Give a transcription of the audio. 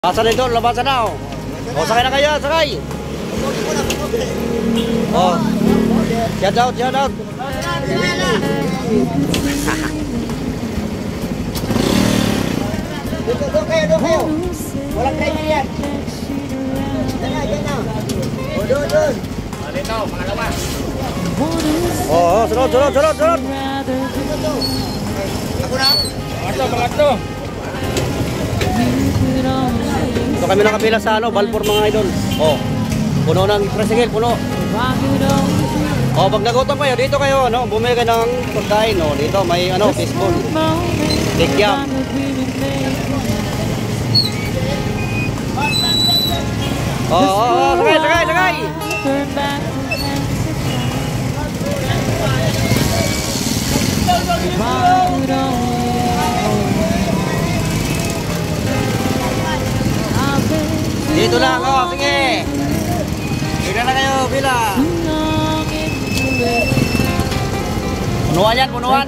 Labasan din doon, labasan na. O, sakay na kayo, sakay. O, shout out, shout out. Doon kayo. Walang kayo yan. Yan na. O, doon. Dito, pangalawa. Oo, sunod. Ako na. Pangatlo. Ito kami nakapila sa Balfour mga idol. O, puno ng tricycle, puno. O, pag nagutom kayo, dito kayo, bumili kayo ng pagkain. O, dito may fishball. Tikyam. Oo, sakay. Dito lang, sige. Bigyan na kayo, bila. Punuan yan, punuan.